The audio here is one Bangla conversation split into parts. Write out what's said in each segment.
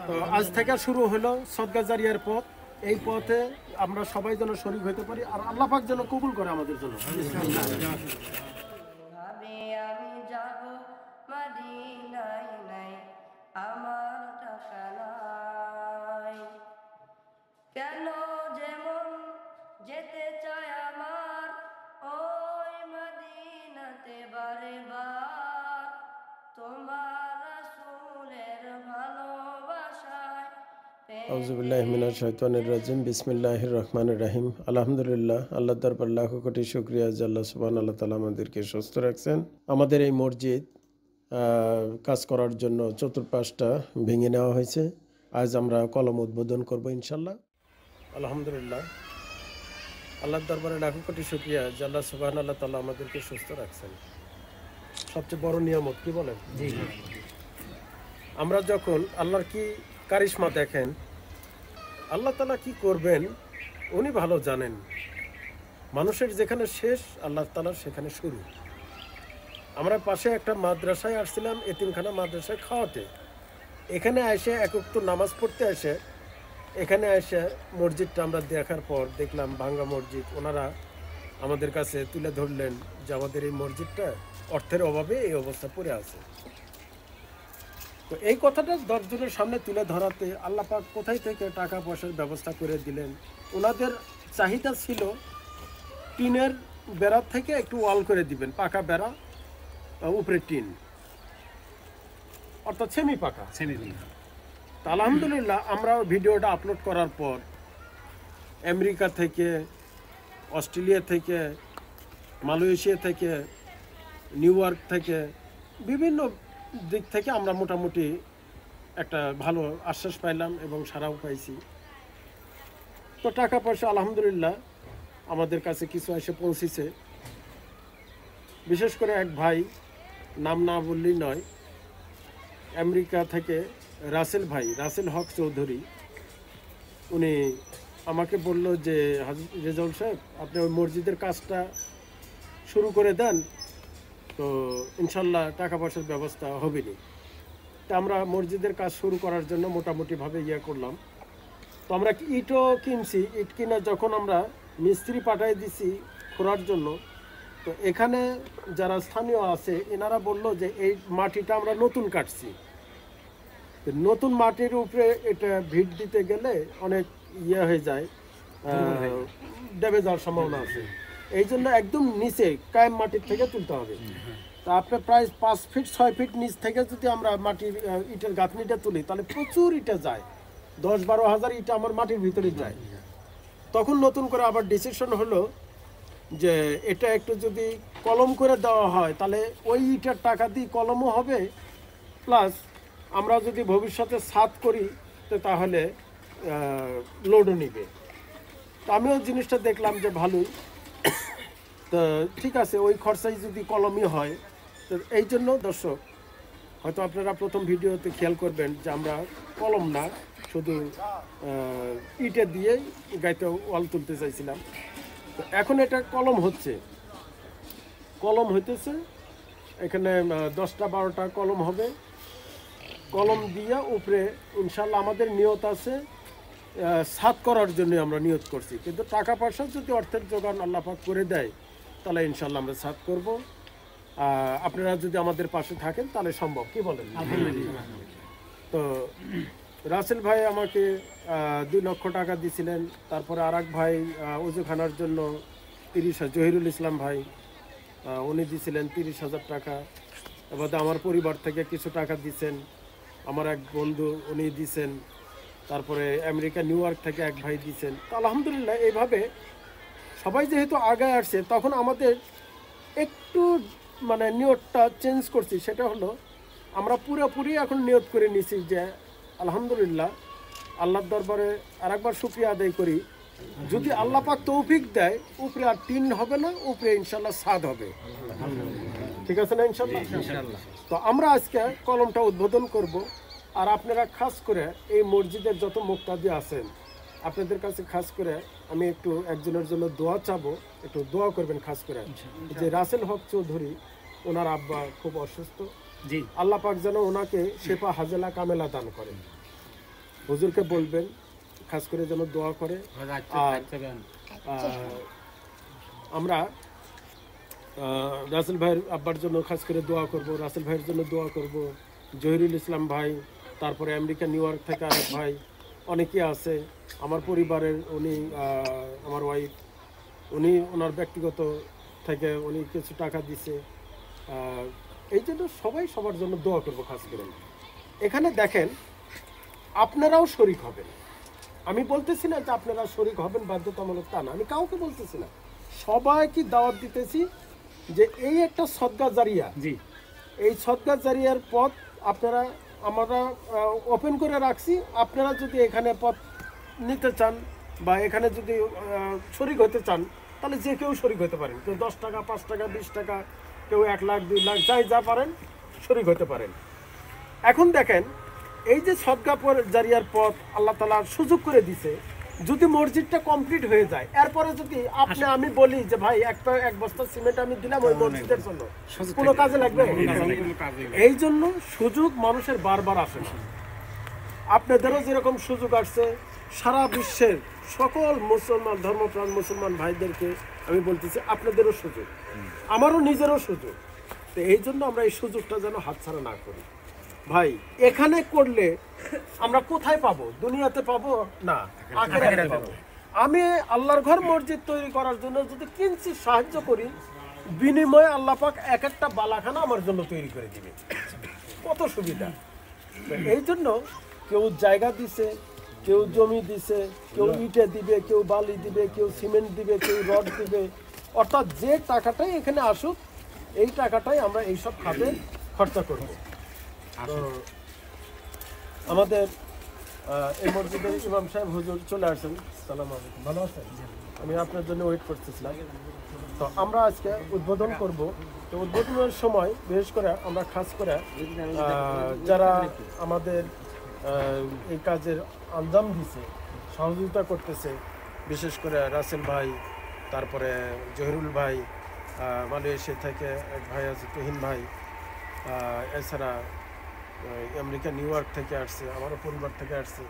তো আজ থেকে শুরু হলো সদকা জারিয়ার পথ। এই পথে আমরা সবাই যেন শরীক হতে পারি, আর আল্লাহ পাক যেন কবুল করে আমাদের জন্য। আমার টাকা নাই, কেন যেমন যেতে চায় আমার ওই মদিনাতে বারে বার, তোমার রাসূলের ভালোবাসায়। আউযুবিল্লাহি মিনাশ শাইতানির রাজিম। বিসমিল্লাহির রহমানির রহিম। আলহামদুলিল্লাহ, আল্লাহর দরবার লাখো কোটি শুকরিয়া যে আল্লাহ সুবহানাহু ওয়া তাআলা আমাদেরকে সুস্থ রাখছেন। আমাদের এই মসজিদ কাজ করার জন্য চতুর্পাশটা ভেঙে নেওয়া হয়েছে। আজ আমরা কলম উদ্বোধন করব ইনশাল্লাহ। আলহামদুলিল্লাহ, আল্লাহর দরবারে লাখো কোটি শুকরিয়া যে আল্লাহ সুবহানাহু ওয়া তাআলা আমাদেরকে সুস্থ রাখছেন। সবচেয়ে বড় নিয়ামত, কি বলেন? জি। আমরা যখন আল্লাহর কি কারিশমা দেখেন, আল্লাহ তাআলা কি করবেন উনি ভালো জানেন। মানুষের যেখানে শেষ, আল্লাহ তাআলার সেখানে শুরু। আমরা পাশে একটা মাদ্রাসায় আসছিলাম, এতিমখানা মাদ্রাসায় খাওয়াতে। এখানে এসে এক ওয়াক্ত নামাজ পড়তে এসে এখানে এসে মসজিদটা আমরা দেখার পর দেখলাম ভাঙ্গা মসজিদ। ওনারা আমাদের কাছে তুলে ধরলেন যে আমাদের এই মসজিদটা অর্থের অভাবে এই অবস্থা পড়ে আছে। তো এই কথাটা 10 জনের সামনে তুলে ধরাতে আল্লাহ পাক কোথায় থেকে টাকা পয়সার ব্যবস্থা করে দিলেন। ওনাদের চাহিদা ছিল টিনের বেড়া থেকে একটু ওয়াল করে দিবেন, পাকা বেড়া, উপরে টিন, অর্থাৎ সেমি পাকা। আলহামদুলিল্লাহ, আমরা ভিডিওটা আপলোড করার পর আমেরিকা থেকে, অস্ট্রেলিয়া থেকে, মালয়েশিয়া থেকে, নিউ ইয়র্ক থেকে, বিভিন্ন দিক থেকে আমরা মোটামুটি একটা ভালো আশ্বাস পাইলাম এবং সারাও পাইছি। তো টাকা পয়সা আলহামদুলিল্লাহ আমাদের কাছে কিছু এসে পৌঁছেছে। বিশেষ করে এক ভাই, নাম না বললেই নয়, আমেরিকা থেকে রাসেল ভাই, রাসেল হক চৌধুরী, উনি আমাকে বলল যে রেজাউল সাহেব, আপনি ওই মসজিদের কাজটা শুরু করে দেন, তো ইনশাল্লাহ টাকা পয়সার ব্যবস্থা হবে নি। তা আমরা মসজিদের কাজ শুরু করার জন্য মোটামুটিভাবে করলাম। তো আমরা ইটও কিনছি। ইট কিনা যখন আমরা মিস্ত্রি পাঠিয়ে দিছি খোঁড়ার জন্য, তো এখানে যারা স্থানীয় আছে এনারা বলল যে এই মাটিটা আমরা নতুন কাটছি, নতুন মাটির উপরে এটা ভিট দিতে গেলে অনেক হয়ে যায়, ড্যামেজ হওয়ার সম্ভাবনা আছে। এই জন্য একদম নিচে কায়েম মাটির থেকে তুলতে হবে। তা আপনার প্রায় 5 ফিট 6 ফিট নিচ থেকে যদি আমরা মাটির ইটের গাঁথনিটা তুলি তাহলে প্রচুর ইটা যায়, 10-12 হাজার ইটা আমার মাটির ভিতরে যায়। তখন নতুন করে আবার ডিসিশন হলো যে এটা একটু যদি কলম করে দেওয়া হয় তাহলে ওই ইটার টাকা দিয়ে কলমও হবে, প্লাস আমরা যদি ভবিষ্যতে ছাদ করি তো তাহলে লোডও নিবে। তো আমিও জিনিসটা দেখলাম যে ভালোই, তো ঠিক আছে, ওই খরচাই যদি কলমই হয়। তো এই জন্য দর্শক, হয়তো আপনারা প্রথম ভিডিওতে খেয়াল করবেন যে আমরা কলম না, শুধু ইটে দিয়ে গাইতে ওয়াল তুলতে চাইছিলাম। তো এখন এটা কলম হচ্ছে, কলম হইতেছে। এখানে 10টা-12টা কলম হবে। কলম দিয়ে উপরে ইনশাল্লাহ আমাদের নিয়ত আছে ছাদ করার জন্য, আমরা নিয়ত করছি। কিন্তু টাকা পয়সা যদি অর্থের যোগান আল্লাহ পাক করে দেয় তাহলে ইনশাল্লাহ আমরা ছাদ করব। আপনারা যদি আমাদের পাশে থাকেন তাহলে সম্ভব, কি বলেন? তো রাসেল ভাই আমাকে 2 লক্ষ টাকা দিয়েছিলেন। তারপরে আর এক ভাই ওজুখানার জন্য 30,000, জহিরুল ইসলাম ভাই, উনি দিয়েছিলেন 30,000 টাকা। এবার আমার পরিবার থেকে কিছু টাকা দিয়েছেন, আমার এক বন্ধু উনি দিয়েছেন, তারপরে আমেরিকা নিউ ইয়র্ক থেকে এক ভাই দিয়েছেন। তো আলহামদুলিল্লাহ এইভাবে সবাই যেহেতু আগায় আসছে, তখন আমাদের একটু মানে নিয়তটা চেঞ্জ করছি। সেটা হলো আমরা পুরোপুরি এখন নিয়ত করে নিছি যে আলহামদুলিল্লাহ আল্লাহর দরবারে আরেকবার শুকরিয়া আদায় করি, যদি আল্লাহ পাক তৌফিক দেয় উপরে আর টিন হবে না, উপরে ইনশাল্লাহ ছাদ হবে। ঠিক আছে না? ইনশাল্লাহ। তো আমরা আজকে কলমটা উদ্বোধন করব। আর আপনারা খাস করে এই মসজিদের যত মুক্তাদি আছেন, আপনাদের কাছে খাস করে আমি একটু একজনের জন্য দোয়া চাবো, একটু দোয়া করবেন খাস করে। যে রাসেল হক চৌধুরী, ওনার আব্বা খুব অসুস্থ, জি, আল্লাহ পাক যেন ওনাকে শেফা হাজেলা কামেলা দান করেন। হুজুরকে বলবেন খাস করে যেন দোয়া করে। আর আমরা রাসেল ভাইয়ের আব্বার জন্য খাস করে দোয়া করব, রাসেল ভাইয়ের জন্য দোয়া করব, জহিরুল ইসলাম ভাই, তারপরে আমেরিকা নিউ ইয়র্ক থেকে আরেক ভাই, অনেকে আছে আমার পরিবারের। উনি আমার ওয়াইফ, উনি ওনার ব্যক্তিগত থেকে উনি কিছু টাকা দিছে। এই জন্য সবাই সবার জন্য দোয়া করবো খাস করে। এখানে দেখেন আপনারাও শরিক হবেন। আমি বলতেছি না যে আপনারা শরিক হবেন বাধ্যতামূলক, তা না, আমি কাউকে বলতেছি না, সবাইকে দাওয়াত দিতেছি যে এই একটা সদকা জারিয়া। জি, এই সদকা জারিয়ার পথ আপনারা আমরা ওপেন করে রাখছি। আপনারা যদি এখানে পথ নিতে চান বা এখানে যদি শরিক হতে চান, তাহলে যে কেউ শরিক হতে পারেন। কেউ 10 টাকা, 5 টাকা, 20 টাকা, কেউ 1 লাখ, 2 লাখ, যাই যা পারেন শরিক হতে পারেন। এখন দেখেন এই যে সদকা জারিয়ার পথ আল্লাহ তাআলা সুযোগ করে দিছে, যদি মসজিদটা কমপ্লিট হয়ে যায়, এরপরে যদি আমি বলি যে ভাই এক বস্তা সিমেন্ট আমি দিলাম ওই মসজিদের জন্য, কোনো কাজে লাগবে? এই জন্য সুযোগ মানুষের বারবার আসে না। আপনাদেরও যেরকম সুযোগ আসছে, সারা বিশ্বের সকল মুসলমান ধর্মপ্রাণ মুসলমান ভাইদেরকে আমি বলতেছি আপনাদেরও সুযোগ, আমারও নিজেরও সুযোগ। তো এই জন্য আমরা এই সুযোগটা যেন হাতছাড়া না করি। ভাই এখানে করলে আমরা কোথায় পাবো? দুনিয়াতে পাবো না, আখিরাতে পাবো। আমি আল্লাহর ঘর মসজিদ তৈরি করার জন্য যদি কিঞ্চিৎ সাহায্য করি, বিনিময়ে আল্লাহ পাক এক একটা বালাখানা আমার জন্য তৈরি করে দিবে। কত সুবিধা! এই জন্য কেউ জায়গা দিছে, কেউ জমি দিছে, কেউ ইটে দিবে, কেউ বালি দিবে, কেউ সিমেন্ট দিবে, কেউ রড দিবে। অর্থাৎ যে টাকাটাই এখানে আসুক, এই টাকাটাই আমরা এইসব খাতে খরচা করব। তো আমাদের এই মসজিদের ইমাম সাহেব হুজুর চলে আসেন। সালাম আলাইকুম, ভালো আছেন? আমি আপনার জন্য ওয়েট করতেছিলাম। তো আমরা আজকে উদ্বোধন করব। তো উদ্বোধনের সময় বিশেষ করে আমরা খাস করে যারা আমাদের এই কাজের আঞ্জাম দিছে, সহযোগিতা করতেছে, বিশেষ করে রাসেল ভাই, তারপরে জহিরুল ভাই, মালয়েশিয়া থেকে এক ভাই আছে তুহিন ভাই, এছাড়া আমেরিকা নিউ ইয়র্ক থেকে আসছে, আমারও পরিবার থেকে আসছে।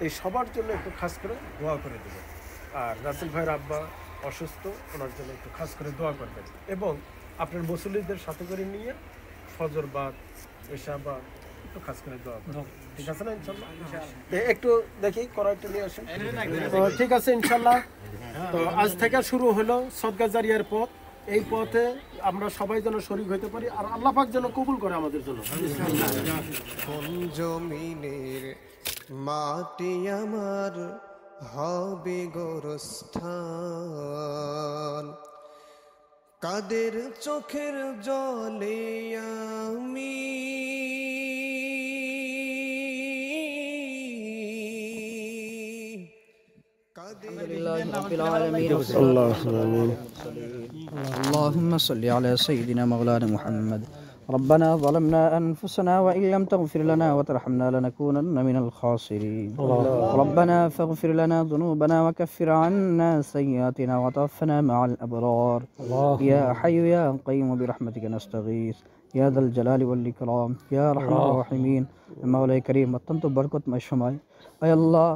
এই সবার জন্য একটু খাস করে দোয়া করে দেবে। আর রাসেল ভাইয়ের আব্বা অসুস্থ, ওনার জন্য একটু খাস করে দোয়া করবেন। এবং আপনার মুসল্লিদের সাথে করে নিয়ে ফজরবাদ, এশাবাদ একটু খাস করে দোয়া করবেন। ঠিক আছে না ইনশাল্লাহ? একটু দেখি কড়াইটা নিয়ে আসেন। তো ঠিক আছে ইনশাল্লাহ। তো আজ থেকে শুরু হলো সদকা জারিয়ার পথ। এই পথে আমরা সবাই যেন শরীক হতে পারি, আর আল্লাহ পাক যেন কবুল করে আমাদের জন্য। কোন জমিনের মাটি আমার হবে গোরস্থান, কাদের চোখের জলে আমি اللهم صل على سيدنا مولانا محمد. ربنا ظلمنا أنفسنا وإن لم تغفر لنا وترحمنا لنكونن من الخاسرين. ربنا فاغفر لنا ذنوبنا وكفر عنا سيئاتنا وتوفنا مع الأبرار. يا حي يا قيوم برحمتك نستغيث يا ذا الجلال والإكرام يا أرحم الراحمين. مولاي كريم অত্যন্ত বরকতময় সময়। আয় আল্লাহ,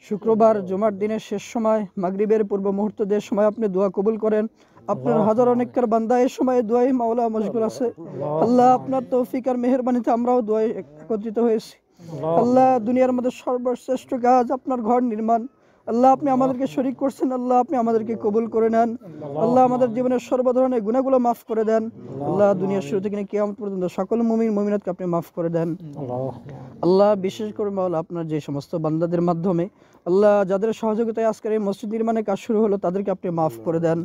শুক্রবার জুমার দিনের শেষ সময়, মাগরিবের পূর্ব মুহূর্তের সময় আপনি দোয়া কবুল করেন। আপনার হাজার অনেককার বান্দা এই সময় দোয়াই মাওলা মশগুল আছে। আল্লাহ, আপনার তৌফিক আর মেহেরবানিতে আমরাও দোয়ায় একত্রিত হয়েছি। আল্লাহ, দুনিয়ার মধ্যে সর্বশ্রেষ্ঠ কাজ আপনার ঘর নির্মাণ। আল্লাহ, আপনি আমাদেরকে শরীক করছেন। আল্লাহ, আপনি আমাদেরকে কবুল করে নেন। আল্লাহ, আমাদের জীবনের সর্ব ধরনের গুনাহগুলো মাফ করে দেন। আল্লাহ, দুনিয়ার শুরু থেকে কিয়ামত পর্যন্ত সকল মুমিন মুমিনাতকে আপনি মাফ করে দেন। আল্লাহ, বিশেষ করে মাওলা আপনার যে সমস্ত বান্দাদের মাধ্যমে আল্লাহ যাদের সহযোগিতায় আজকের এই মসজিদ নির্মাণের কাজ শুরু হলো, তাদেরকে আপনি মাফ করে দেন।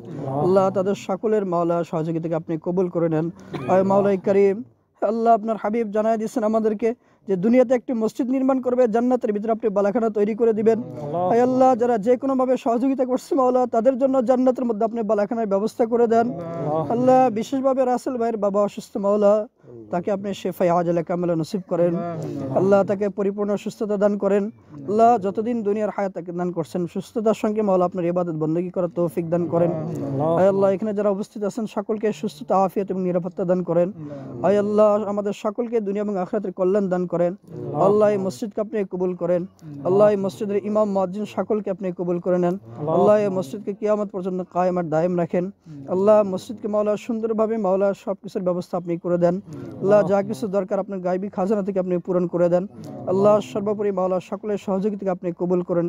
আল্লাহ, তাদের সকলের মাওলা সহযোগিতাকে আপনি কবুল করে নেন। আয় মাওলাই কারীম, আল্লাহ আপনার হাবিব জানায় দিয়েছেন আমাদেরকে যে দুনিয়াতে একটি মসজিদ নির্মাণ করবে, জান্নাতের ভিতরে আপনি বালাখানা তৈরি করে দিবেন। আয় আল্লাহ, যারা যে কোনো ভাবে সহযোগিতা করছে মাওলা, তাদের জন্য জান্নাতের মধ্যে আপনি বালাখানার ব্যবস্থা করে দেন। আল্লাহ, বিশেষভাবে রাসেল ভাইয়ের বাবা অসুস্থ মাওলা, তাকে আপনি শেফায়ে আজলে কামেলা নসিব করেন। আল্লাহ তাকে পরিপূর্ণ সুস্থতা দান করেন। আল্লাহ যতদিন দুনিয়ার হায়াত তাকে দান করছেন, সুস্থতার সঙ্গে মাওলা আপনার ইবাদত বندگی করার তৌফিক দান করেন। আয় আল্লাহ এখানে যারা উপস্থিত আছেন সকলকে সুস্থতা, আফিয়ত এবং নিরাপত্তা দান করেন। আয় আল্লাহ আমাদের সকলকে দুনিয়া এবং আখিরাতের কল্যাণ দান করেন। আল্লাহ এই মসজিদকে আপনি কবুল করেন। আল্লাহ এই মসজিদের ইমাম, মুয়াজ্জিন সকলকে আপনি কবুল করে নেন। আল্লাহ এই মসজিদকে কিয়ামত পর্যন্ত কায়েম আর দায়েম রাখেন। আল্লাহ মসজিদকে মাওলা সুন্দরভাবে মাওলা সব কিছুর ব্যবস্থা আপনি করে দেন। আল্লাহ যা কিছু দরকার আপনার গায়বী খাজানা থেকে আপনি পূরণ করে দেন। আল্লাহ সর্বোপরি মাওলা সকলের সহযোগিতাকে আপনি কবুল করেন।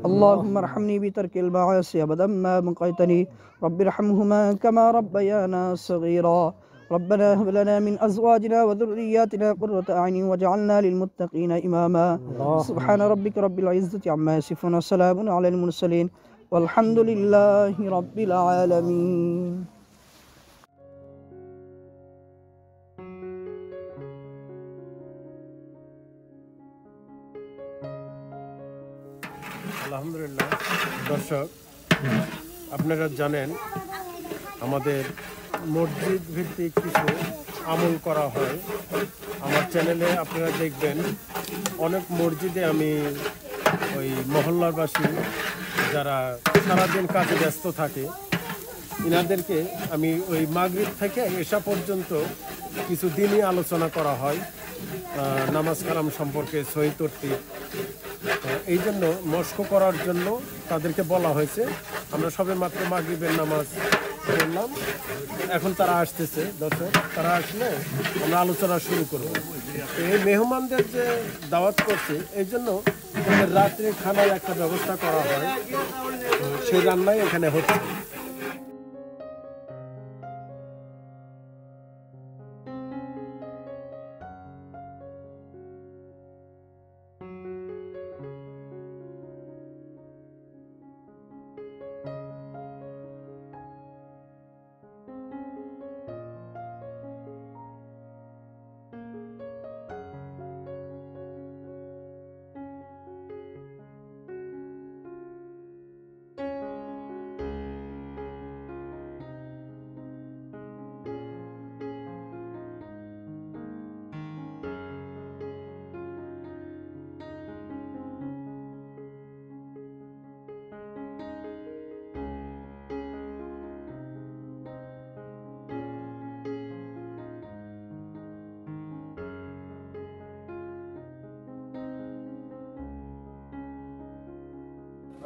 আল্লাহুম্মা রহমনি বিতারকিল মাআসি আবাদাম মা মুকাইতানি রব্বিরহামহুমা কামা রাব্বায়ানা সগীরা ربنا هب لنا من أزواجنا وذرياتنا قرة أعين واجعلنا للمتقين إماما سبحان ربك رب العزة عما يصفون وسلام على المرسلين والحمد لله رب العالمين. আলহামদুলিল্লাহ। দর্শক, আপনারা জানেন আমাদের মসজিদ ভিত্তিক কিছু আমল করা হয়। আমার চ্যানেলে আপনারা দেখবেন অনেক মসজিদে আমি ওই মহল্লাবাসী যারা সারাদিন কাজে ব্যস্ত থাকে ইনাদেরকে আমি ওই মাগরিব থেকে এশা পর্যন্ত কিছু দিনই আলোচনা করা হয় নামাজ কালাম সম্পর্কে, সহি তরতিব। এই জন্য মস্ক করার জন্য তাদেরকে বলা হয়েছে। আমরা সবে মাত্র মাগরিবের নামাজ পড়লাম, এখন তারা আসতেছে। দর্শক, তারা আসলে আমরা আলোচনা শুরু করব। এই মেহমানদের যে দাওয়াত করছে এই জন্য রাত্রে খানার একটা ব্যবস্থা করা হয়, সেই রান্নাই এখানে হচ্ছে।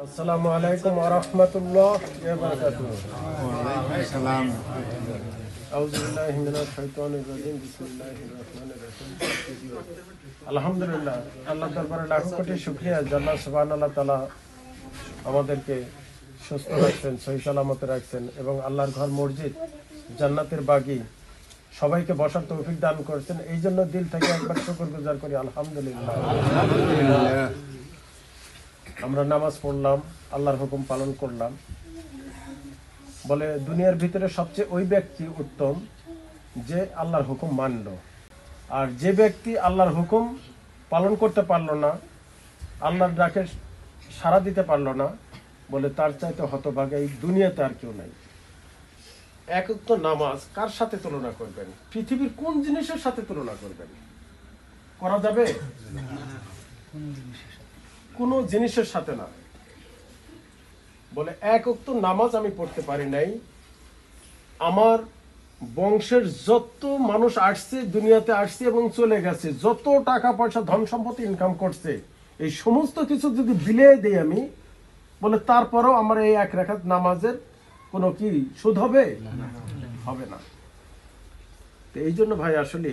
আসসালামু আলাইকুম ওয়া রাহমাতুল্লাহি ওয়া বারাকাতুহু। ওয়া আলাইকুম আসসালাম। আউযু বিল্লাহি মিনাশ শাইতানির রাজিম। বিসমিল্লাহির রহমানির রহিম। আলহামদুলিল্লাহ, আল্লাহর দরবারে লাখ কোটি শুকরিয়া। আল্লাহ সুবহানাহু ওয়া তাআলা আমাদেরকে সুস্থ রাখছেন, সহি সালামতে রাখছেন এবং আল্লাহর ঘর মসজিদ জান্নাতের বাগি সবাইকে বসার তৌফিক দান করেছেন। এই জন্য দিল থেকে একবার শুকরগুজার করি আলহামদুলিল্লাহ। আমরা নামাজ পড়লাম, আল্লাহর হুকুম পালন করলাম। বলে দুনিয়ার ভিতরে সবচেয়ে ওই ব্যক্তি উত্তম যে আল্লাহর হুকুম মানল, আর যে ব্যক্তি আল্লাহর হুকুম পালন করতে পারলো না, আল্লাহর ডাকে সাড়া দিতে পারলো না, বলে তার চাইতে হতভাগা এই দুনিয়াতে আর কেউ নাই। এক তো নামাজ কার সাথে তুলনা করবেন? পৃথিবীর কোন জিনিসের সাথে তুলনা করবেন? করা যাবে? কোনো জিনিসের সাথে না। বলে এক ওয়াক্ত নামাজ আমি পড়তে পারি নাই, আমার বংশের যত মানুষ আসছে, দুনিয়াতে আসছে এবং চলে গেছে, যত টাকা পয়সা ধন সম্পত্তি ইনকাম করছে, এই সমস্ত কিছু যদি বিলিয়ে দেই আমি, বলে তারপরেও আমার এই এক রাকাত নামাজের কোনো কি সুদ হবে? হবে না। তো এই জন্য ভাই আসলে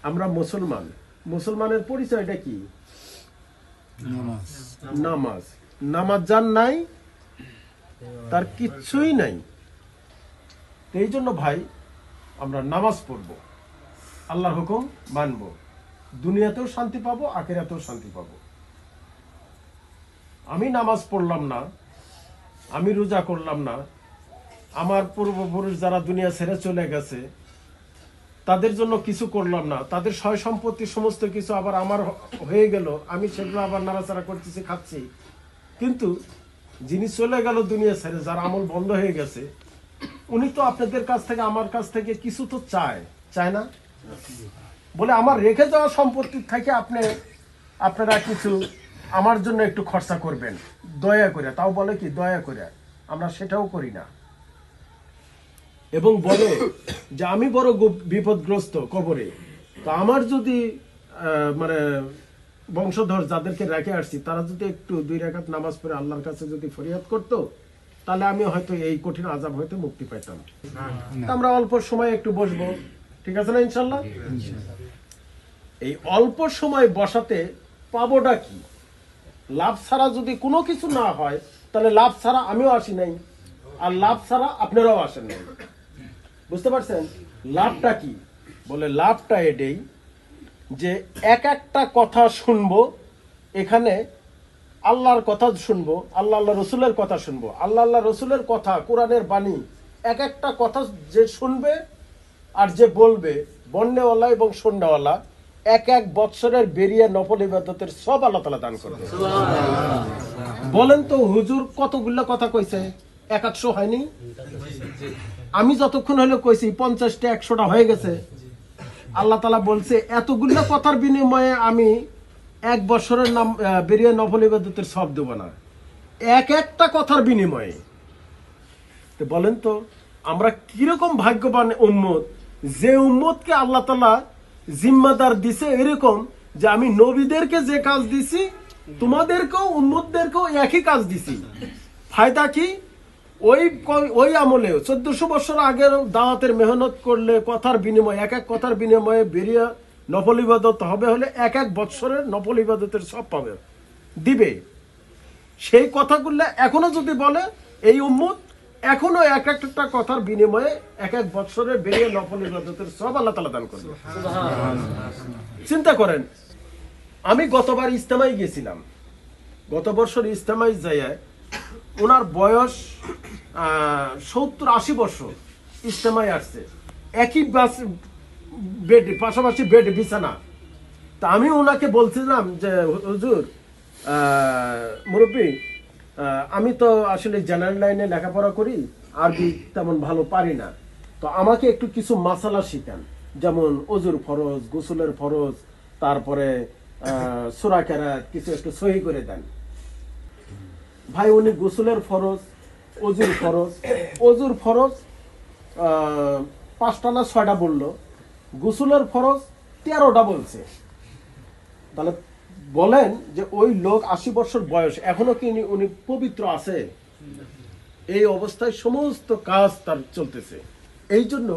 আমরা মুসলমান, মুসলমানের পরিচয়টা কি? নামাজ। নামাজ যার নাই তার কিচ্ছুই নাই। এই জন্য ভাই আমরা নামাজ পড়বো, আল্লাহর হুকুম মানবো, দুনিয়াতেও শান্তি পাবো, আখিরাতেও শান্তি পাবো। আমি নামাজ পড়লাম না, আমি রোজা করলাম না, আমার পূর্বপুরুষ যারা দুনিয়া ছেড়ে চলে গেছে তাদের জন্য কিছু করলাম না, তাদের সয় সম্পত্তি সমস্ত কিছু আবার আমার হয়ে গেল, আমি সেগুলো আবার নাড়াচাড়া করতেছি, খাচ্ছি। কিন্তু যিনি চলে গেল দুনিয়া ছেড়ে, যার আমল বন্ধ হয়ে গেছে, উনি তো আপনাদের কাছ থেকে আমার কাছ থেকে কিছু তো চায় না? বলে আমার রেখে যাওয়া সম্পত্তি থেকে আপনারা কিছু আমার জন্য একটু খরচা করবেন দয়া করে। তাও বলে কি দয়া করে, আমরা সেটাও করি না। এবং বলে যে আমি বড় বিপদগ্রস্ত কবরে, তো আমার যদি মানে বংশধর যাদেরকে রেখে আসছি তারা যদি একটু 2 রাকাত নামাজ পড়ে আল্লাহর কাছে যদি ফরিয়াদ করতো, তাহলে আমি হয়তো এই কঠিন আযাব হইতে মুক্তি পাইতাম। তা আমরা অল্প সময় একটু বসবো, ঠিক আছে না ইনশাল্লাহ? এই অল্প সময় বসাতে পাবোটা কি? লাভ ছাড়া যদি কোনো কিছু না হয়, তাহলে লাভ ছাড়া আমিও আসি নাই, আর লাভ ছাড়া আপনারাও আসেন নাই। বুঝতে পারছেন লাভটা কি? বলে লাভটা এটাই যে এক একটা কথা শুনবো, এখানে আল্লাহর কথা শুনবো, আল্লাহ রসুলের কথা শুনবো, আল্লাহ রসুলের কথা, কোরআনের বাণী, এক একটা কথা যে শুনবে আর যে বলবে, বন্যওয়ালা এবং সন্ন্যাওয়ালা, এক বৎসরের বেরিয়ে নফল ইবাদতের সব আল্লাহ তাআলা দান করবে। বলেন তো হুজুর কতগুলো কথা কইছে? 100 হয়নি? আমি যতক্ষণ হলো কইছি 50টা 100টা হয়ে গেছে। আল্লাহ তাআলা বলছে এতগুলো কথার বিনিময়ে আমি 1 বছরের নাম বেরিয়ে নফল ইবাদতের সব দেব না, একটা কথার বিনিময়ে। তো বলেন তো আমরা কিরকম ভাগ্যবান উম্মত, যে উম্মতকে আল্লাহ তাআলা জিম্মাদার দিছে এরকম যে আমি নবীদেরকে যে কাজ দিছি তোমাদেরকেও উম্মতদেরকেও একই কাজ দিছি। ফায়দা কি? ওই আমলে 1400 বছর আগের দাওয়াতের মেহনত করলে কথার বিনিময়ে, এক কথার বিনিময়ে বেরিয়ে নফল ইবাদত হবে হলে এক বৎসরের নফল ইবাদতের সব পাবে দিবে। সেই কথাগুলো এখনো যদি বলে এই উম্মত, এখনো এক একটা কথার বিনিময়ে এক বৎসরের বেরিয়ে নফল ইবাদতের সব আল্লাহ তাআলা দান করবে। চিন্তা করেন, আমি গতবার ইজতেমায় গেছিলাম, গত বছর ইজতেমায় যাইয়া ওনার বয়স 70-80 বছর, ইজতেমায় আসছে, একই বেড, পাশাপাশি বেড, বিছানা। তা আমি ওনাকে বলছিলাম যে হুজুর মুরব্বী, আমি তো আসলে জেনারেল লাইনে লেখাপড়া করি, আরবি তেমন ভালো পারি না, তো আমাকে একটু কিছু মাসালা শিখান, যেমন ওযুর ফরজ, গোসলের ফরজ, তারপরে সূরা কেরাত কিছু একটু সহি করে দেন। ভাই উনি গোসলের ফরজ, ওযুর ফরজ 5টা না 6টা বললো, গোসলের ফরজ 13টা বলছে। তাহলে বলেন যে ওই লোক 80 বছর বয়স, এখনো কি উনি পবিত্র আছে? এই অবস্থায় সমস্ত কাজ তার চলতেছে। এই জন্য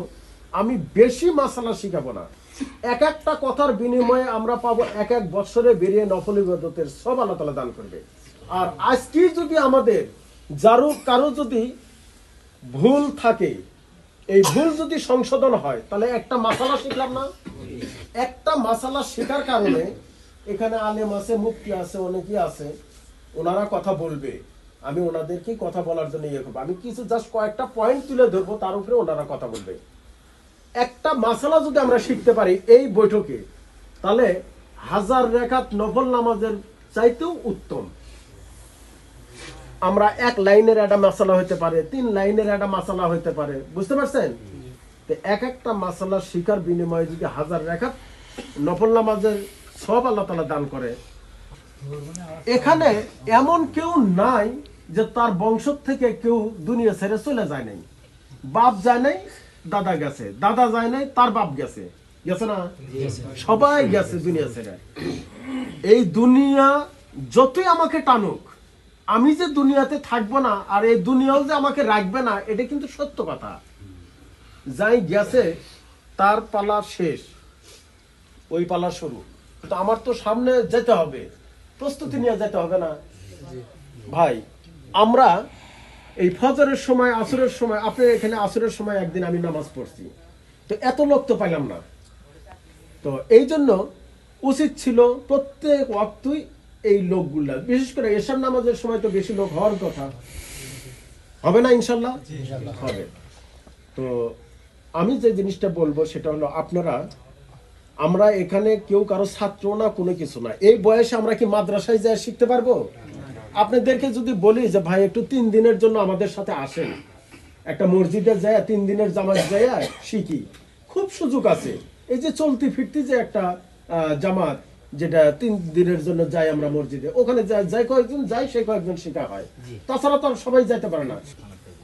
আমি বেশি মাসালা শিখাবো না, এক একটা কথার বিনিময়ে আমরা পাবো এক বছরে বেরিয়ে নফল ইবাদতের সব আল্লাহ তাআলা দান করবে। আর আজকে যদি আমাদের কারো যদি ভুল থাকে, এই ভুল যদি সংশোধন হয়, তাহলে একটা মাসালা শিখলাম না? একটা মাসালা শেখার কারণে এখানে আলেম আছে, মুফতি আছে, অনেকেই আছে, ওনারা কথা বলবে, আমি ওনাদেরকে কথা বলার জন্য ইয়ে করবো, আমি কিছু জাস্ট কয়েকটা পয়েন্ট তুলে ধরবো, তার উপরে ওনারা কথা বলবে। একটা মাসালা যদি আমরা শিখতে পারি এই বৈঠকে, তাহলে 1000 রাকাত নফল নামাজের চাইতেও উত্তম। আমরা 1 লাইনের একটা মাসালা হইতে পারে, 3 লাইনের একটা মাসালা হইতে পারে, বুঝতে পারছেন? তো একটা মাসালা শিকার বিনিময়ে যদি 1000 রাকাত নফল নামাজের সব আল্লাহ তাআলা দান করে। এখানে এমন কেউ নাই যে তার বংশ থেকে কেউ দুনিয়া ছেড়ে চলে যায় নাই। বাপ যায় নাই, দাদা গেছে, দাদা যায় নাই, তার বাপ গেছে, গেছে না? সবাই গেছে দুনিয়া ছেড়ে। এই দুনিয়া যতই আমাকে টানুক, আমি যে দুনিয়াতে থাকবো না, আর এই দুনিয়াও যে আমাকে রাখবে না, এটা কিন্তু সত্য কথা। যাই গেছে তার পালা শেষ, ওই পালা শুরু। তো আমার তো সামনে যেতে হবে, প্রস্তুতি নিয়ে যেতে হবে না ভাই? আমরা এই ফজরের সময়, আসরের সময়, আপনি এখানে আসরের সময় একদিন আমি নামাজ পড়ছি, তো এত লোক তো পাইলাম না। তো এই জন্য উচিত ছিল প্রত্যেক ওয়াক্তই এই লোকগুলা, বিশেষ করে এশার নামাজের সময় তো বেশি লোক হওয়ার কথা, হবে না? ইনশাল্লাহ হবে। তো আমি যে জিনিসটা বলবো সেটা হলো, আমরা এখানে কেউ কারো ছাত্র না, কোনো কিছু না। এই বয়সে আমরা কি মাদ্রাসায় যায় শিখতে পারবো? আপনাদেরকে যদি বলি যে ভাই একটু 3 দিনের জন্য আমাদের সাথে আসেন, একটা মসজিদে যায় 3 দিনের জামাত যায় শিখি, খুব সুযোগ আছে। এই যে চলতি ফিরতি যে একটা জামাত, যেটা 3 দিনের জন্য যাই আমরা মসজিদে, ওখানে যাই কয়েকজন যায়, সে কয়েকজন শিক্ষা হয়, তাছাড়া তো আর সবাই যাইতে পারে না।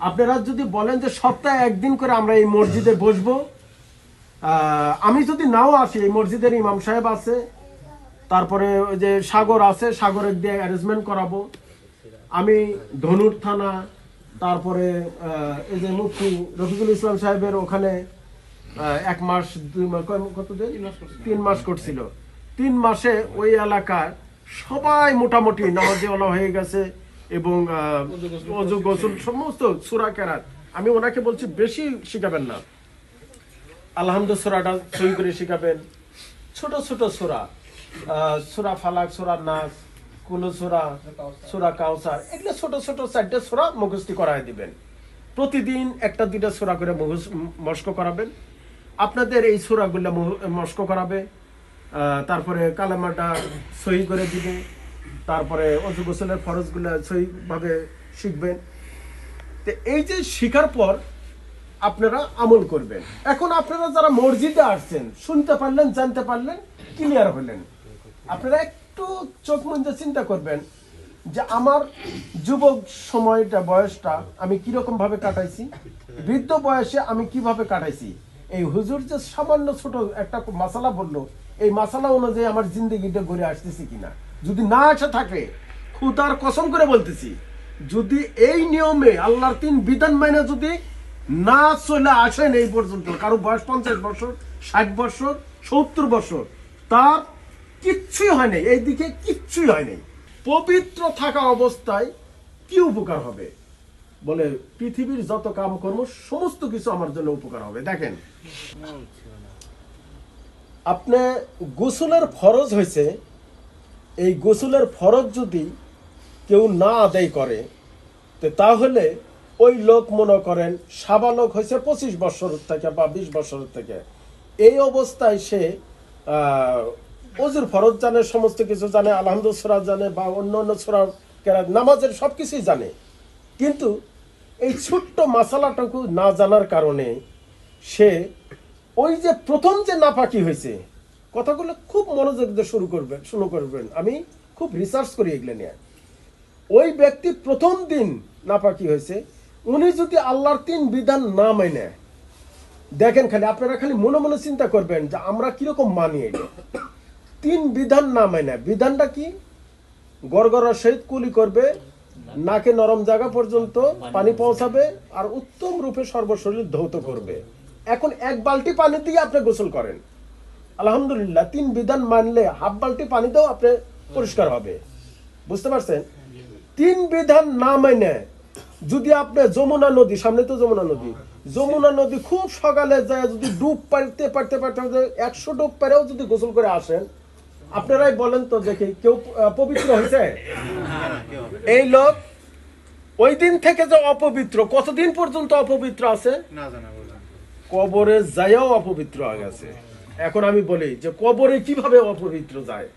আপনারা যদি বলেন যে সপ্তাহে একদিন করে আমরা এই মসজিদে বসবো, আমি যদি নাও আসি, এই মসজিদের ইমাম সাহেব আছে, তারপরে ওই যে সাগর আছে, সাগরের দিয়ে অ্যারেঞ্জমেন্ট করাবো। আমি ধনুর থানা, তারপরে এই যে মুফতি রফিকুল ইসলাম সাহেবের ওখানে 1 মাস 2 মাস কতদিন 3 মাস করছিল। 3 মাসে ওই এলাকার সবাই মোটামুটি নামাজিওয়ালা হয়ে গেছে এবং ওযু গোসল সমস্ত সূরা কেরাত। আমি ওনাকে বলছি বেশি শিখাবেন না, আলহামদুলিল্লাহ সূরাটা সহি করে শিখাবেন। ছোট ছোট সূরা, সূরা ফালাক, সূরা নাস, কুলু সূরা, সূরা কাউসার, এগুলো ছোট ছোট 4টা সূরা মুখস্থ করায় দিবেন। প্রতিদিন 1-2টা সূরা করে মস্ক করাবেন। আপনাদের এই সূরাগুলো মস্ক করাবে, তারপরে কালেমাটা সহি করে দিবে, তারপরে ওযু গোসলের ফরজগুলো সহিভাবে শিখবেন। তো এই যে শিখার পর আপনারা আমল করবেন। এখন আপনারা যারা মসজিদে আসছেন, শুনতে পারলেন, জানতে পারলেন, ক্লিয়ার হলেন, আপনারা একটু চোখ মুজে চিন্তা করবেন যে আমার যুবক সময়টা, বয়সটা আমি কিরকম ভাবে কাটাইছি, বৃদ্ধ বয়সে আমি কিভাবে কাটাইছি। এই হুজুর যে সামান্য ছোট একটা মাসালা বললো, এই মাসালা অনুযায়ী আমার জিন্দগিটা ঘুরে আসতেছি কিনা। যদি না আসে থাকে, খুদার কসম করে বলতেছি, যদি এই নিয়মে আল্লাহর 3 বিধান মাইনে যদি না চলে আসেন এই পর্যন্ত, কারো বয়স 50 বছর, 60 বছর, 70 বছর, তার কিচ্ছুই হয় নাই, এই দিকে কিচ্ছুই হয় নাই। পবিত্র থাকা অবস্থায় কি উপকার হবে বলে, পৃথিবীর যত কাম কর্ম সমস্ত কিছু আমার জন্য উপকার হবে। দেখেন, আপনি গোসলের ফরজ হয়েছে, এই গোসলের ফরজ যদি কেউ না আদায় করে, তাহলে ওই লোক মনে করেন সাবালক হয়েছে 25 বছর থেকে বা 20 বছর থেকে, এই অবস্থায় সে ওযুর ফরজ জানে, সমস্ত কিছু জানে, আলহামদুলিল্লাহ সূরা জানে বা অন্য অন্য সূরা কেরাত, নামাজের সবকিছুই জানে, কিন্তু এই ছোট্ট মাসালাটুকু না জানার কারণে সে ওই যে প্রথম যে নাপাকি হয়েছে, কথাগুলো খুব মনোযোগ দিয়ে শুরু করবেন, আমি খুব রিসার্চ করি এগুলো নিয়ে। ওই ব্যক্তি প্রথম দিন নাপাকি হয়েছে, উনি যদি আল্লাহর 3 বিধান না মেনে, দেখেন খালি আপনারা খালি মনে মনে চিন্তা করবেন যে আমরা কিরকম মানি এটা। 3 বিধান না মেনে, বিধানটা কি? গড়গড়ার সহিত কুলি করবে, নাকে নরম জায়গা পর্যন্ত পানি পৌঁছাবে, আর উত্তম রূপে সর্বশরীর ধৌত করবে। এখন 1 বালতি পানি দিয়ে আপনি গোসল করেন, আলহামদুলিল্লাহ 3 বিধান মানলে হাফ বালতি পানিতেও আপনি পরিষ্কার হবে। বুঝতে পারছেন? 3 বিধান না মেনে যদি আপনি যমুনা নদী, সামনে তো যমুনা নদী খুব সকালে যায় যদি ডুব পারতে 100 ডুব পারেও যদি গোসল করে আসেন, আপনারাই বলেন তো দেখি কেউ পবিত্র হয়েছে? এই লোক ওই দিন থেকে যে অপবিত্র, কতদিন পর্যন্ত অপবিত্র আছে? কবরে যায়ও অপবিত্র হয়ে গেছে। এখন আমি বলি যে কবরে কিভাবে অপবিত্র যায়?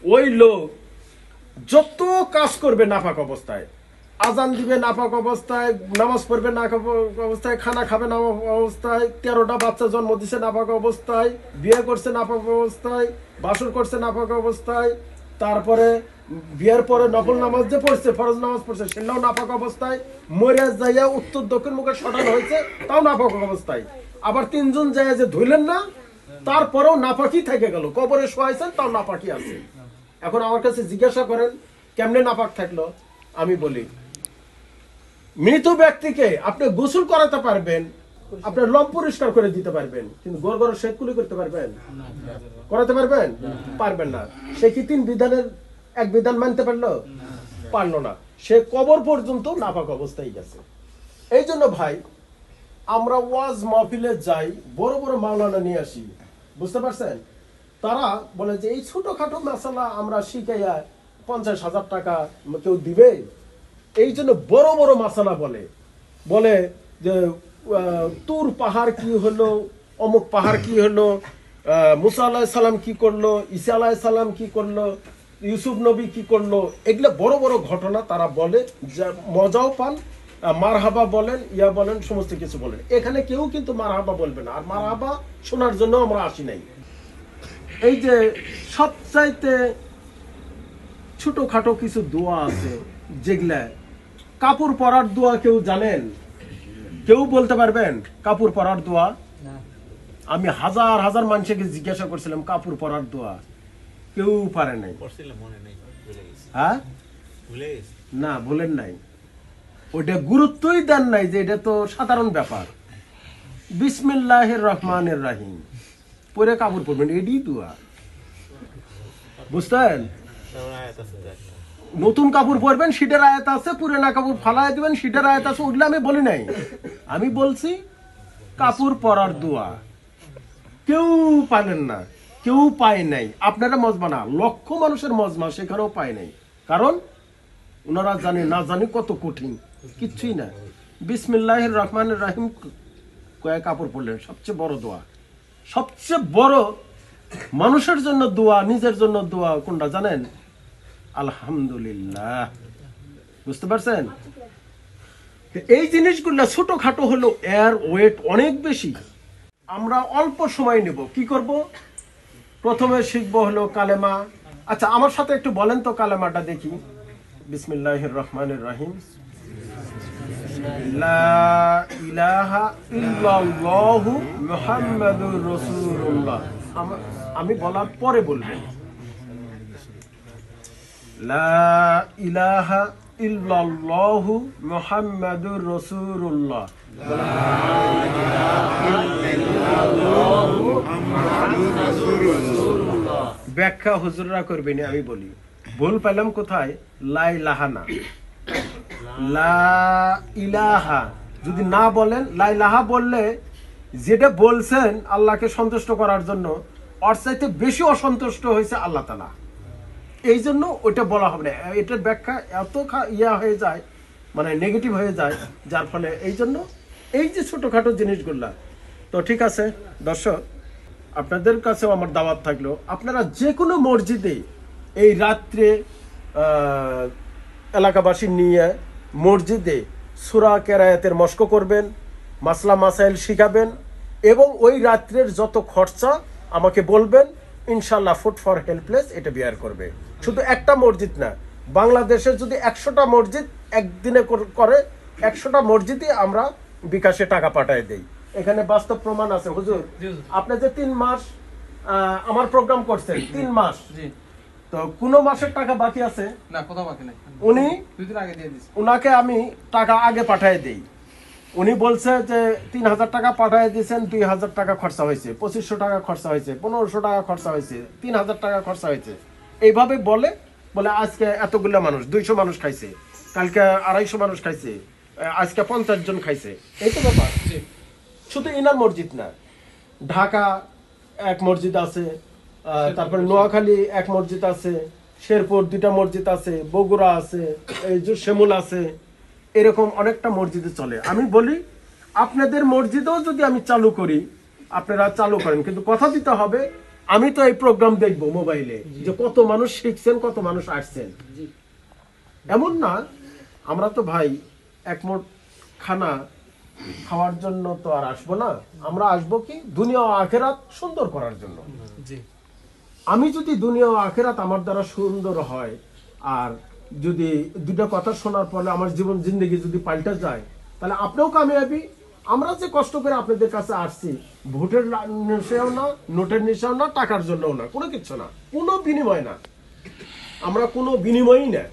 ওই লোক যত কাজ করবে নাপাক অবস্থায়, আজান দিবে নাপাক অবস্থায়, নামাজ পড়বে নাপাক অবস্থায়, খানা খাবে নাপাক অবস্থায়, 13টা বাচ্চা জন্ম দিছে নাপাক অবস্থায়, বিয়ে করছে নাপাক অবস্থায়, বাসর করছে নাপাক অবস্থায়, তারপরে বিয়ের পরে নফল নামাজ যে পড়ছে, ফরজ নামাজ পড়ছে, সেটাও নাপাক অবস্থায়, মরে যাইয়া উত্তর দক্ষিণ মুখে সটানো হয়েছে, তাও নাপাক অবস্থায়, আবার 3 জন যায় যে ধুইলেন না, তারপরেও নাপাকি থেকে গেল, কবরে শোয়াইছেন তাও নাপাকি আছে। এখন আমার কাছে জিজ্ঞাসা করেন কেমনে নাপাক থাকলো? আমি বলি, মৃত ব্যক্তিকে আপনি গোসল করাতে পারবেন, আপনার লম পরিষ্কার করে দিতে পারবেন, কিন্তু গড়গড় শেখ কুলি করতে পারবেন? করাতে পারবেন? পারবেন না। সে কি 3 বিধানের 1 বিধান মানতে পারলো না, সে কবর পর্যন্ত নাপাক অবস্থায় গেছে। এই জন্য ভাই, আমরা ওয়াজ মাহফিলে যাই, বড় বড় মাওলানা নিয়ে আসি, বুঝতে পারছেন? তারা বলে যে এই ছোটখাটো মাসালা আমরা শিখাইয়া 50,000 টাকা কেউ দিবে, এই জন্য বড় বড় মাসালা বলে যে তুর পাহাড় কি হলো, অমুক পাহাড় কি হলো, মুসা আলাইহিস সালাম কি করলো, ঈসা আলাইহিস সালাম কি করলো, ইউসুফ নবী কি করলো, এগুলো বড় বড় ঘটনা তারা বলে, মজাও পান মারহাবা বলেন, ইয়া বলেন, সমস্ত কিছু বলেন। এখানে কেউ কিন্তু মারহাবা বলবে না, আর মারহাবা শোনার জন্য আমরা আসি নাই। এই যে সবচাইতে ছোটখাটো কিছু দোয়া আছে, যেগুলা কাপড় পরার দোয়া, কেউ জানেন? কেউ বলতে পারবেন কাপড় পরার দোয়া? আমি হাজার হাজার মানুষকে জিজ্ঞাসা করছিলাম কাপড় পরার দোয়া, কেউ পারে নাই। হ্যাঁ, না বলেন নাই, ওটা গুরুত্বই দেন নাই যে এটা তো সাধারণ ব্যাপার। বিসমিল্লাহির রহমানির রহিম পরে কাপড় পরবেন, এডি দোয়া, বুঝতেন? নতুন কাপড় পরবেন সেটার আয়াত আছে, পুরানা কাপড় ফালাই দিবেন সেটার আয়াত আছে, ওগুলো আমি বলি নাই। আমি বলছি কাপড় পরার দোয়া কেউ পালেন না, কেউ পায় নাই। আপনারা মজমা না, লক্ষ মানুষের মজমা, সেখানেও পায় নাই। কারণ ওনারা জানে না, জানে কত কঠিন, কিচ্ছুই না। বিসমিল্লাহির রহমানির রহিম কয়েক কাপড় পরলেন, সবচেয়ে বড় দোয়া, সবচেয়ে বড় মানুষের জন্য দোয়া, নিজের জন্য দোয়া কোনটা জানেন? আলহামদুলিল্লাহ। বুঝতে পারছেন? এই জিনিসগুলো ছোটখাটো হলো, এর ওয়েট অনেক বেশি। আমরা অল্প সময় নেব। কি করব? প্রথমে শিখবো হলো কালেমা। আচ্ছা, আমার সাথে একটু বলেন তো কালেমাটা দেখি। বিসমিল্লাহির রহমানির রহিম। লা ইলাহা ইল্লাল্লাহু মুহাম্মাদুর রাসূলুল্লাহ। আমি বলার পরে বলবেন লা ইলাহা ইল্লাল্লাহু মুহাম্মাদুর রাসূলুল্লাহ। ব্যাখ্যা হুজুররা করবেন, আমি বলি। ভুল পেলাম কোথায়? লা ইলাহা না, লা ইলাহা যদি না বলেন, লা ইলাহা বললে যেটা বলছেন আল্লাহকে সন্তুষ্ট করার জন্য, ওর চাইতে বেশি অসন্তুষ্ট হয়েছে আল্লাহ তাআলা। এই জন্য ওইটা বলা হবে না। এটার ব্যাখ্যা এত ইয়া হয়ে যায়, মানে নেগেটিভ হয়ে যায়, যার ফলে এই জন্য এই যে ছোটখাটো জিনিসগুলা। তো ঠিক আছে দর্শক, আপনাদের কাছেও আমার দাওয়াত থাকলো, আপনারা যে কোনো মসজিদে এই রাত্রে এলাকাবাসী নিয়ে মসজিদে সূরা কেরায়াতের মশক করবেন, মাসলা মাসাইল শিখাবেন, এবং ওই রাত্রের যত খরচা আমাকে বলবেন, ইনশাল্লাহ ফুড ফর হেল্পলেস এটা বিয়ার করবে। শুধু একটা মসজিদ না, বাংলাদেশের যদি 100টা মসজিদ একদিনে করে, 100টা মসজিদই আমরা বিকাশে টাকা পাঠায় দেই। এখানে বাস্তব প্রমাণ আছে। হুজুর, আপনি যে 3 মাস আমার প্রোগ্রাম করছেন, 3 মাস, তো কোন মাসের টাকা বাকি আছে? না, কোথাও বাকি নাই। উনি 2 দিন আগে দিয়ে দিয়েছে। উনাকে আমি টাকা আগে পাঠিয়ে দেই। উনি বলছে যে 3000 টাকা পাঠিয়ে দিয়েছেন, 2000 টাকা খরচা হয়েছে, 2500 টাকা খরচা হয়েছে, 1500 টাকা খরচা হয়েছে, 3000 টাকা খরচা হয়েছে, এইভাবে বলে আজকে এতগুলো মানুষ, 200 মানুষ খাইছে, কালকে 250 মানুষ খাইছে, আজকে 50 জন খাইছে। এই তো ব্যাপার। শুধু ইনার মসজিদ না, ঢাকা এক মসজিদ আছে, তারপরে নোয়াখালী এক মসজিদ আছে, শেরপুর 2টা মসজিদ আছে, বগুড়া আছে, এই যে শ্যামল আছে, এরকম অনেকটা মসজিদে চলে। আমি বলি আপনাদের মসজিদেও যদি আমি চালু করি, আপনারা চালু করেন, কিন্তু কথা দিতে হবে আমি তো এই প্রোগ্রাম দেখবো মোবাইলে, যে কত মানুষ শিখছেন, কত মানুষ আসছেন। এমন না আমরা তো ভাই একমুঠ খানা খাওয়ার জন্য তো আর আসবো না, আমরা আসবো কি দুনিয়া ও আখিরাত সুন্দর করার জন্য। আমি যদি দুনিয়া ও আখিরাত আমার দ্বারা সুন্দর হয়, আর যদি 2টা কথা শোনার পরে আমার জীবন জিন্দগি যদি পাল্টে যায়, তাহলে আপনিও কামিয়াবি। আমরা যে কষ্ট করে আপনাদের কাছে আসছি, ভোটের নেশাও না, নোটের নেশাও না, টাকার জন্যও না, কোনো কিছু না, কোনো বিনিময় না, আমরা কোনো বিনিময়ই না,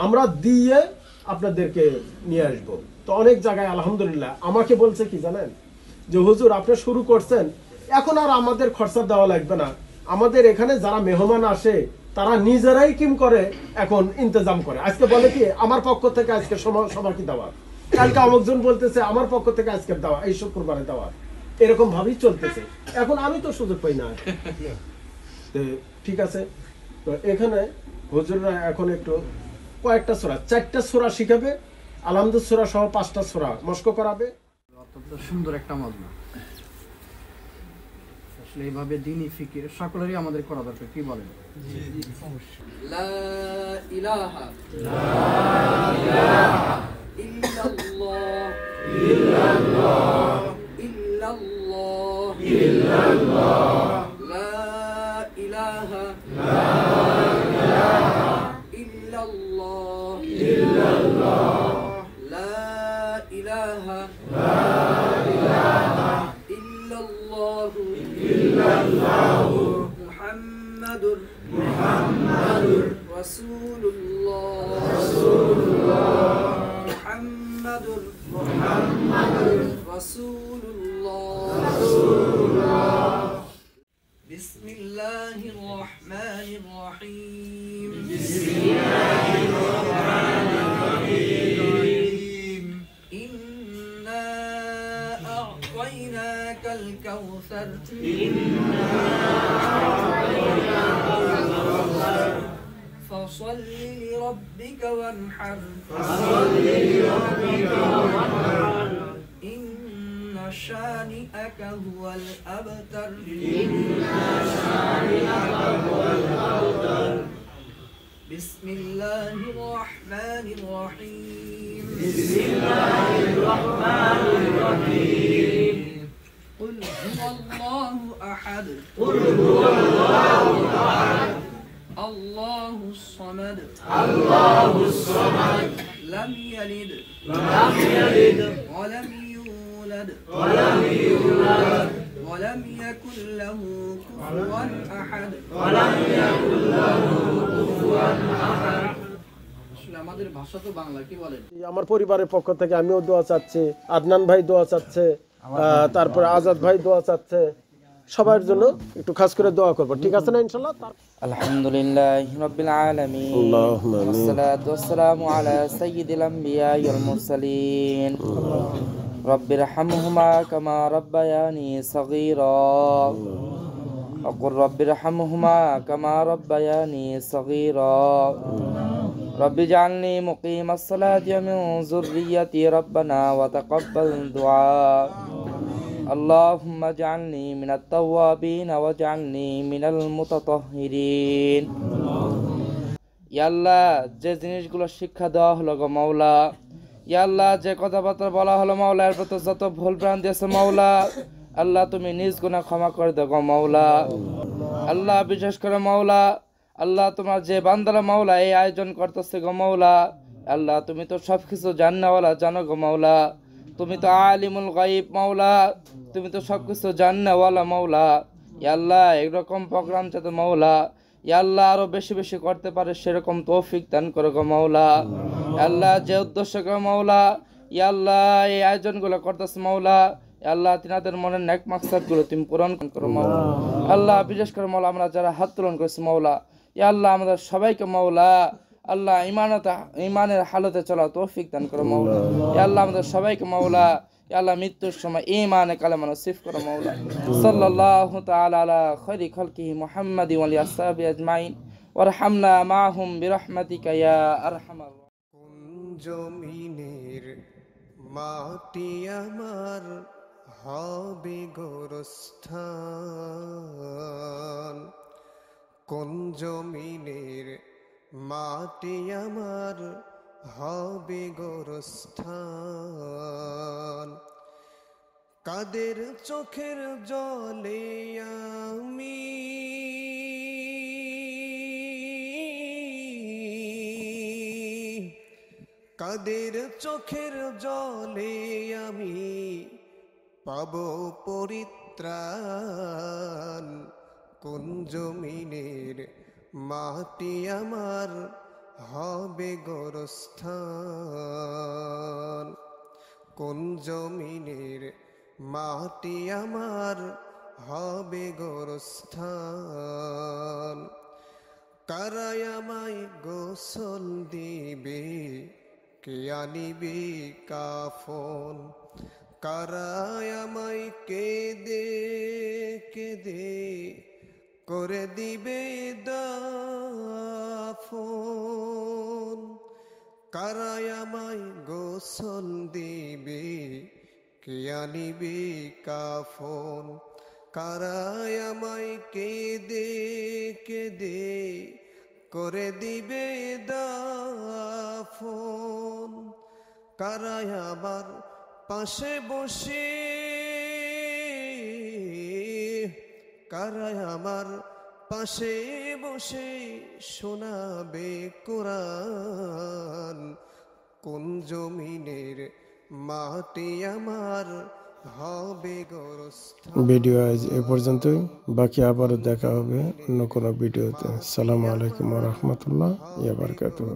আমরা দিয়ে আপনাদেরকে নিয়ে আসবো। তো অনেক জায়গায় আলহামদুলিল্লাহ আমাকে বলছে কি জানেন, যে হুজুর আপনি শুরু করছেন, এখন আর আমাদের খরচা দেওয়া লাগবে না, আমাদের এখানে যারা মেহমান আসে তারা নিজেরাই কিম করে, এখন ইন্তজাম করে। আজকে বলে কি আমার পক্ষ থেকে আজকে সবার কি দাওয়াত, কালকে অমুকজন বলতেছে আমার পক্ষ থেকে আজকে দাওয়াত, এই শুক্রবারে দাওয়াত, এরকম ভাবেই চলতেছে। এখন আমি তো সুযোগ পাই না। ঠিক আছে, তো এখানে হুজুররা এখন একটু কয়েকটা সূরা, 4টা সূরা শিখাবে, আলহামদুলিল্লাহ সূরা সহ 5টা সূরা মশক করাবে। অত্যন্ত সুন্দর একটা মজমা। আসলে এইভাবে দ্বীনি ফিকির সকলেরই আমাদের করা দরকার। কি বলেন? লা ইলাহা إلا الله إلا الله إلا الله إلا الله لا إله إلا الله إلا الله لا إله إلا الله إلا الله محمد رسول الله محمد رسول الله بسم الله الرحمن الرحيم إنا أعطيناك الكوثر فصل لربك وانحر إن شانئك هو الأبتر بسم الله الرحمن الرحيم قل هو الله أحد الله الصمد لم يلد ولم يولد ولم يكن له كفوا أحد আমাদের ভাষা তো বাংলা, কি বলেন? আমার পরিবারের পক্ষ থেকে আমিও দোয়া চাচ্ছি, আদনান ভাই দোয়া চাচ্ছে, তারপরে আজাদ ভাই দোয়া চাচ্ছে, সবার জন্য একটু খাস করে দোয়া করব, ঠিক আছে না ইনশাআল্লাহ? আলহামদুলিল্লাহি রাব্বিল আলামিন ওয়াসসালাতু ওয়াসসালামু আলা সাইয়্যিদিল আমবিয়া ওয়াল মুরসালিন রব্বিরহামহুমা কামা রাব্বায়ানি সাগীরা ওয়াকুর রব্বিরহামহুমা কামা রাব্বায়ানি সাগীরা রব্বি জাআলনি মুকিমাস সালাতি ওয়া মিন যুররিয়্যাতি রব্বানা ওয়া তাকাব্বাল দুআ اللهم اجعلني من التوابين واجعلني من المتطهرين ইয়া আল্লাহ, যে জিনিসগুলো শিক্ষা দেওয়া হলো গো মাওলা, ইয়া আল্লাহ, যে কথাবার্তা বলা হলো মাওলা, এর প্রতি যত ভুল ভ্রান্তি আছে মাওলা, আল্লাহ তুমি নিজ গুনাহ ক্ষমা করে দাও গো মাওলা। আল্লাহ বিশেষ করে মাওলা, আল্লাহ তোমার যে বান্দারা মাওলা এই আয়োজন করতেছে গো মাওলা, আল্লাহ তুমি তো সবকিছু জান্নাওয়ালা, জানো গো মাওলা, তুমি তো আলিমুল গায়ব মাওলা, তুমি তো সবকিছু জান্নাওয়ালা মাওলা। ইয়া আল্লাহ, এরকম প্রোগ্রাম যাতে মাওলা ইয়া আল্লাহ আরো বেশি বেশি করতে পারে সেরকম তৌফিক দান করো গো মাওলা। আল্লাহ, যে উদ্দেশ্য গো মাওলা ইয়া আল্লাহ এই আয়োজনগুলো করতেছে মাওলা, ইয়া আল্লাহ তিনাদের মনের নেক মাকসাদগুলো তুমি পূরণ করো মাওলা। আল্লাহ বিশেষ করে মাওলা আমরা যারা হাত তুলন করেছি মাওলা, ইয়া আল্লাহ আমাদের সবাইকে মাওলা আল্লাহ ইমানের হালতে চলা তৌফিক দান করো মাওলা। ইয়া আল্লাহ আমাদের সবাইকে মাওলা ইয়া আল্লাহ মৃত্যুর সময় ঈমানে কালেমা নসিব করো মাওলা। সাল্লাল্লাহু তাআলা আলা খায়রি খালকিহি মুহাম্মাদি ওয়া আলি আসহাবি আজমাইন ওয়ারহামনা মাআহুম বিরহমাতিকা ইয়া আরহামার কোন জমিনের মাটি আমার হবে গোরস্থান, কোন জমিনের মাটি আমার হবে গোরস্থান, কাদের চোখের জলে আমি কাদের চোখের জলে আমি পাব পরিত্রাণ, কোন জমিনের মাটি আমার হবে গোরস্থান, কোন জমিনের মাটি আমার হবে গোরস্থান, কারায় আমায় গোসল দিবে, কে আনিবে কাফন, কারায় আমায় কেঁদে কেঁদে করে দিবে দাফন, কারায় আমায় গোসল দিবে, কে আনিবে কাফন, কারায় আমায় কেঁদে কেঁদে করে দিবে দাফন, কারায় আমার পাশে বসে, কারায় আমার পাশে বসে শোনাবে কোরআন। কোন জমিনের মাটি আমার হবে গোরস্থান। ভিডিও আজ এ পর্যন্তই, বাকি আবারও দেখা হবে অন্য কোনো ভিডিওতে। আসসালামু আলাইকুম ওয়া রাহমাতুল্লাহ ওয়া বারাকাতুহু।